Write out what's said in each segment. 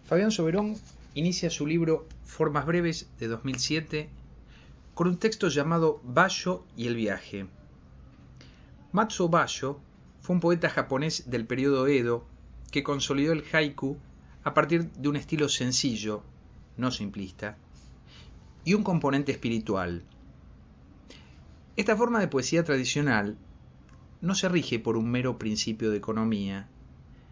Fabián Soberón inicia su libro Formas breves de 2007 con un texto llamado Basho y el viaje. Matsuo Basho fue un poeta japonés del periodo Edo que consolidó el haiku a partir de un estilo sencillo, no simplista, y un componente espiritual. Esta forma de poesía tradicional no se rige por un mero principio de economía,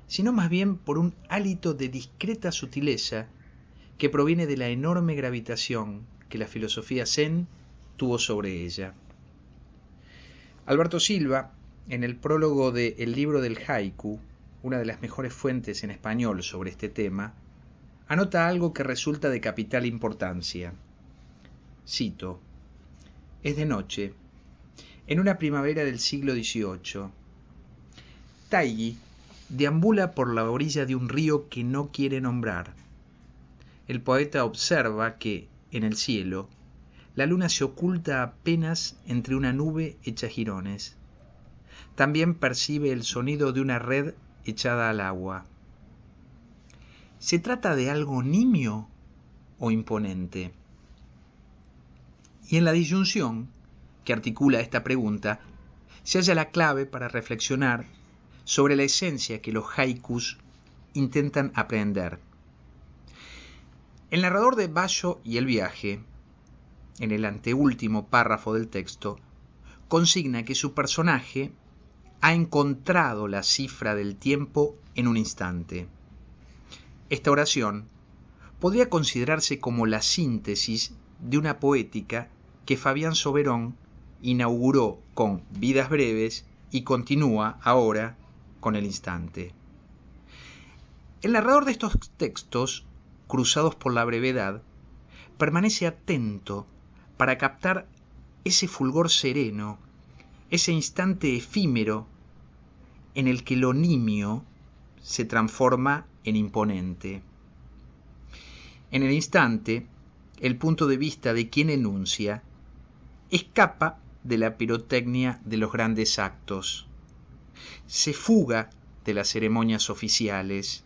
sino más bien por un hálito de discreta sutileza que proviene de la enorme gravitación que la filosofía zen tuvo sobre ella. Alberto Silva, en el prólogo de El libro del haiku, una de las mejores fuentes en español sobre este tema, anota algo que resulta de capital importancia. Cito: es de noche, en una primavera del siglo XVIII. Taigi deambula por la orilla de un río que no quiere nombrar. El poeta observa que, en el cielo, la luna se oculta apenas entre una nube hecha jirones. También percibe el sonido de una red echada al agua. ¿Se trata de algo nimio o imponente? Y en la disyunción que articula esta pregunta se halla la clave para reflexionar sobre la esencia que los haikus intentan aprender. El narrador de Basho y el viaje, en el anteúltimo párrafo del texto, consigna que su personaje ha encontrado la cifra del tiempo en un instante. Esta oración podría considerarse como la síntesis de una poética que Fabián Soberón inauguró con Vidas breves y continúa ahora con el instante. El narrador de estos textos, cruzados por la brevedad, permanece atento para captar ese fulgor sereno, ese instante efímero en el que lo nimio se transforma en imponente. En el instante, el punto de vista de quien enuncia escapa de la pirotecnia de los grandes actos. Se fuga de las ceremonias oficiales,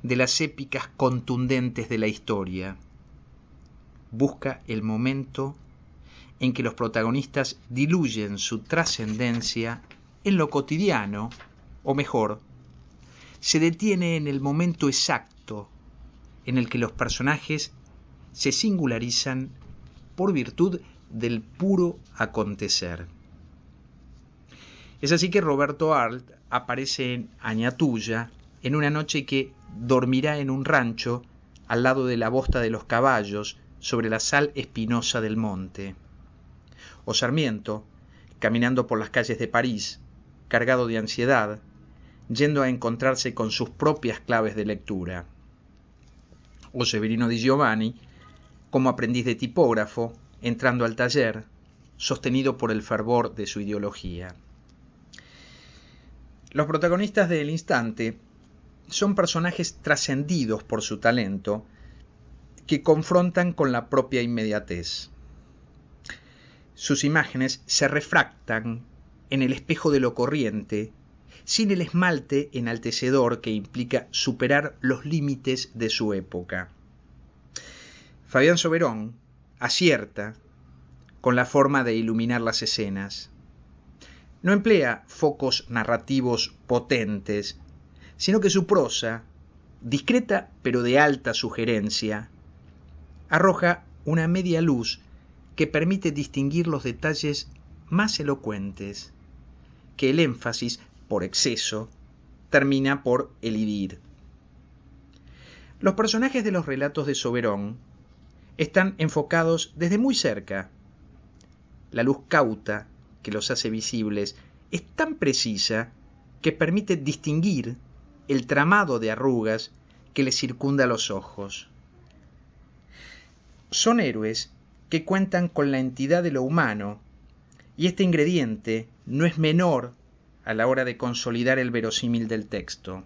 de las épicas contundentes de la historia. Busca el momento en que los protagonistas diluyen su trascendencia en lo cotidiano, o mejor, se detiene en el momento exacto en el que los personajes se singularizan por virtud del puro acontecer. Es así que Roberto Arlt aparece en Añatuya en una noche que dormirá en un rancho al lado de la bosta de los caballos sobre la sal espinosa del monte. O Sarmiento, caminando por las calles de París, cargado de ansiedad, yendo a encontrarse con sus propias claves de lectura. O Severino Di Giovanni, como aprendiz de tipógrafo, entrando al taller, sostenido por el fervor de su ideología. Los protagonistas del instante son personajes trascendidos por su talento que confrontan con la propia inmediatez. Sus imágenes se refractan en el espejo de lo corriente, sin el esmalte enaltecedor que implica superar los límites de su época. Fabián Soberón acierta con la forma de iluminar las escenas. No emplea focos narrativos potentes, sino que su prosa, discreta pero de alta sugerencia, arroja una media luz que permite distinguir los detalles más elocuentes, que el énfasis, por exceso, termina por elidir. Los personajes de los relatos de Soberón están enfocados desde muy cerca. La luz cauta que los hace visibles es tan precisa que permite distinguir el tramado de arrugas que les circunda los ojos. Son héroes que cuentan con la entidad de lo humano, y este ingrediente no es menor a la hora de consolidar el verosímil del texto.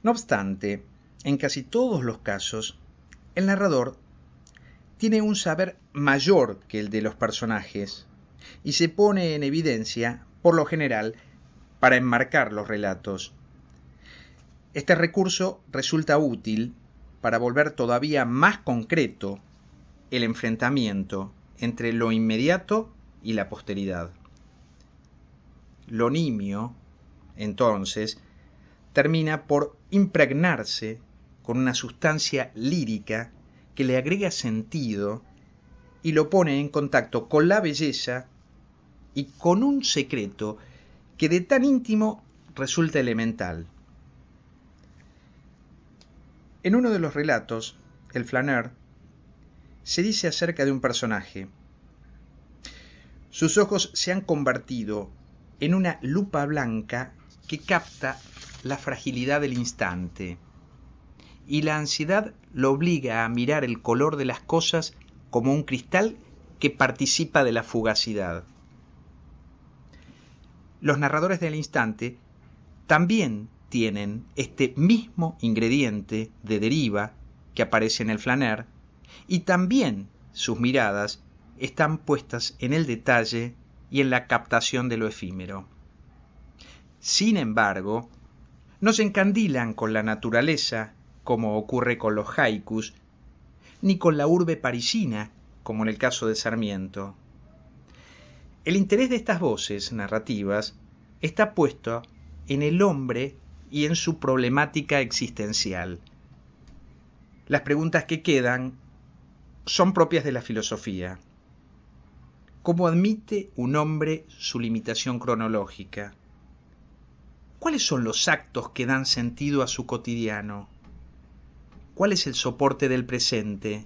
No obstante, en casi todos los casos, el narrador tiene un saber mayor que el de los personajes y se pone en evidencia, por lo general, para enmarcar los relatos. Este recurso resulta útil para volver todavía más concreto el enfrentamiento entre lo inmediato y la posteridad. Lo nimio, entonces, termina por impregnarse con una sustancia lírica que le agrega sentido y lo pone en contacto con la belleza y con un secreto que de tan íntimo resulta elemental. En uno de los relatos, el Flâneur, se dice acerca de un personaje: sus ojos se han convertido en una lupa blanca que capta la fragilidad del instante, y la ansiedad lo obliga a mirar el color de las cosas como un cristal que participa de la fugacidad. Los narradores del instante también tienen este mismo ingrediente de deriva que aparece en el Flâneur, y también sus miradas están puestas en el detalle y en la captación de lo efímero. Sin embargo, no se encandilan con la naturaleza, como ocurre con los haikus, ni con la urbe parisina, como en el caso de Sarmiento. El interés de estas voces narrativas está puesto en el hombre y en su problemática existencial. Las preguntas que quedan son propias de la filosofía. ¿Cómo admite un hombre su limitación cronológica? ¿Cuáles son los actos que dan sentido a su cotidiano? ¿Cuál es el soporte del presente?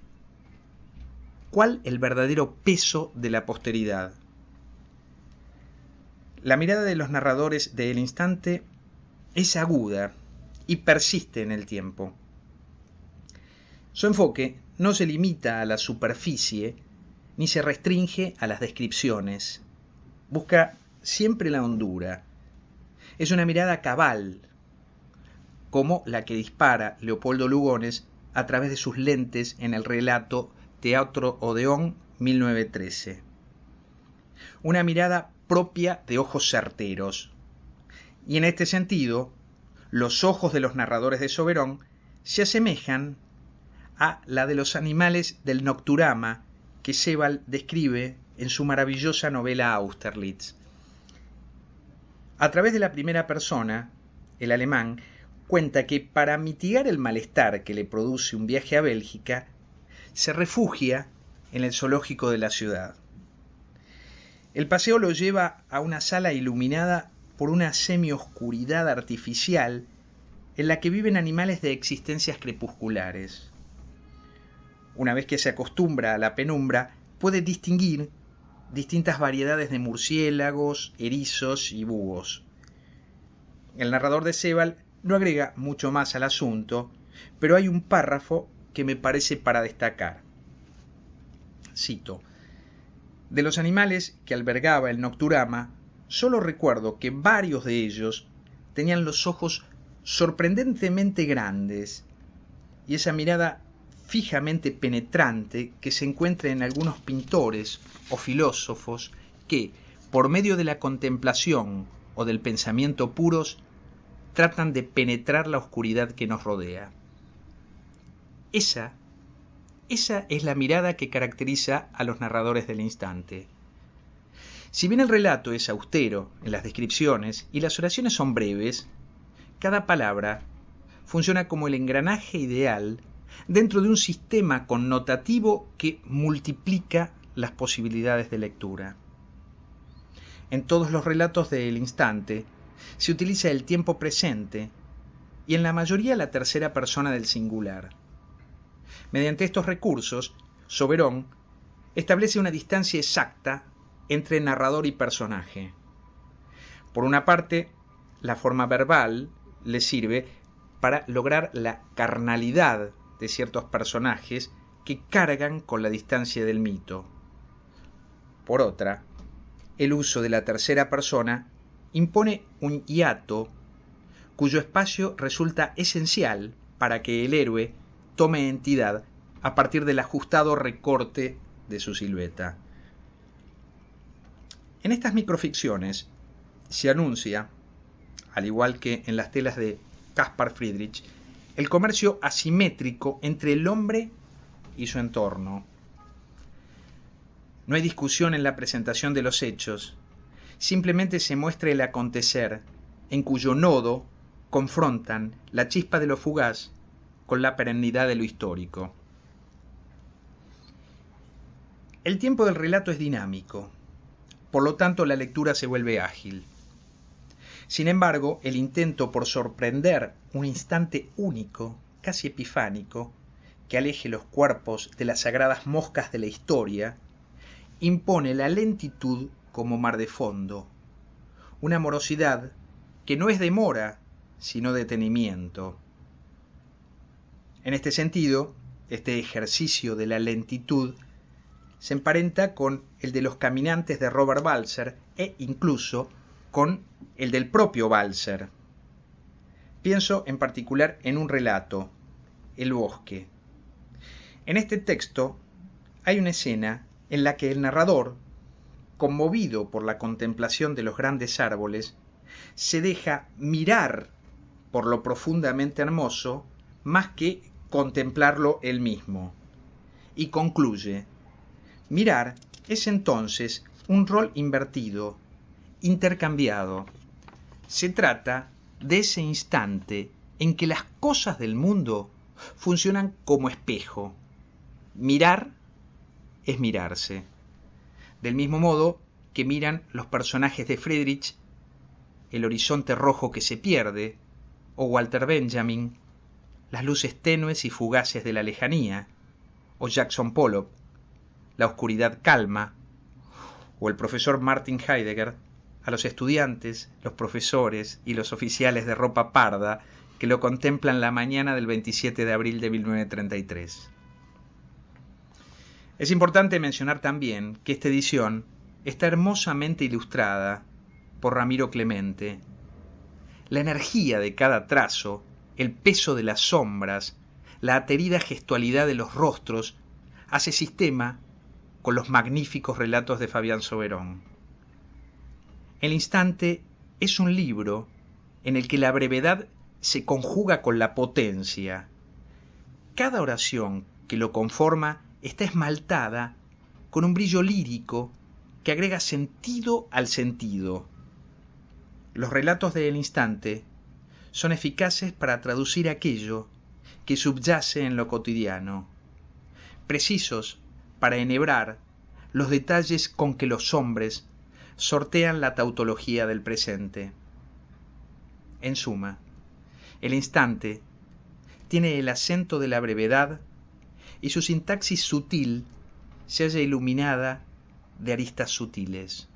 ¿Cuál el verdadero peso de la posteridad? La mirada de los narradores de El Instante es aguda y persiste en el tiempo. Su enfoque no se limita a la superficie ni se restringe a las descripciones. Busca siempre la hondura. Es una mirada cabal, como la que dispara Leopoldo Lugones a través de sus lentes en el relato Teatro Odeón 1913. Una mirada propia de ojos certeros. Y en este sentido, los ojos de los narradores de Soberón se asemejan a la de los animales del Nocturama que Sebald describe en su maravillosa novela Austerlitz. A través de la primera persona, el alemán cuenta que para mitigar el malestar que le produce un viaje a Bélgica, se refugia en el zoológico de la ciudad. El paseo lo lleva a una sala iluminada por una semioscuridad artificial en la que viven animales de existencias crepusculares. Una vez que se acostumbra a la penumbra, puede distinguir distintas variedades de murciélagos, erizos y búhos. El narrador de Sebald no agrega mucho más al asunto, pero hay un párrafo que me parece para destacar. Cito: de los animales que albergaba el Nocturama, solo recuerdo que varios de ellos tenían los ojos sorprendentemente grandes y esa mirada fijamente penetrante que se encuentra en algunos pintores o filósofos que, por medio de la contemplación o del pensamiento puros, tratan de penetrar la oscuridad que nos rodea. Esa es la mirada que caracteriza a los narradores del instante. Si bien el relato es austero en las descripciones y las oraciones son breves, cada palabra funciona como el engranaje ideal dentro de un sistema connotativo que multiplica las posibilidades de lectura. En todos los relatos de El Instante se utiliza el tiempo presente y en la mayoría la tercera persona del singular. Mediante estos recursos, Soberón establece una distancia exacta entre narrador y personaje. Por una parte, la forma verbal le sirve para lograr la carnalidad de ciertos personajes que cargan con la distancia del mito. Por otra, el uso de la tercera persona impone un hiato cuyo espacio resulta esencial para que el héroe tome entidad a partir del ajustado recorte de su silueta. En estas microficciones se anuncia, al igual que en las telas de Caspar Friedrich, el comercio asimétrico entre el hombre y su entorno. No hay discusión en la presentación de los hechos, simplemente se muestra el acontecer, en cuyo nodo confrontan la chispa de lo fugaz con la perennidad de lo histórico. El tiempo del relato es dinámico, por lo tanto la lectura se vuelve ágil. Sin embargo, el intento por sorprender un instante único, casi epifánico, que aleje los cuerpos de las sagradas moscas de la historia, impone la lentitud como mar de fondo, una morosidad que no es demora, sino detenimiento. En este sentido, este ejercicio de la lentitud se emparenta con el de Los caminantes de Robert Balzer e incluso con el del propio Balzer. Pienso en particular en un relato, El bosque. En este texto hay una escena en la que el narrador, conmovido por la contemplación de los grandes árboles, se deja mirar por lo profundamente hermoso más que contemplarlo él mismo, y concluye: mirar es entonces un rol invertido, intercambiado. Se trata de ese instante en que las cosas del mundo funcionan como espejo. Mirar es mirarse. Del mismo modo que miran los personajes de Friedrich, el horizonte rojo que se pierde, o Walter Benjamin, las luces tenues y fugaces de la lejanía, o Jackson Pollock, la oscuridad calma, o el profesor Martin Heidegger, a los estudiantes, los profesores y los oficiales de ropa parda que lo contemplan la mañana del 27 de abril de 1933. Es importante mencionar también que esta edición está hermosamente ilustrada por Ramiro Clemente. La energía de cada trazo, el peso de las sombras, la aterida gestualidad de los rostros, hace sistema con los magníficos relatos de Fabián Soberón. El instante es un libro en el que la brevedad se conjuga con la potencia. Cada oración que lo conforma está esmaltada con un brillo lírico que agrega sentido al sentido. Los relatos del instante son eficaces para traducir aquello que subyace en lo cotidiano, precisos para enhebrar los detalles con que los hombres sortean la tautología del presente. En suma, el instante tiene el acento de la brevedad y su sintaxis sutil se halla iluminada de aristas sutiles.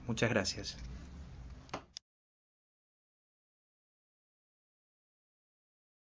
Muchas gracias.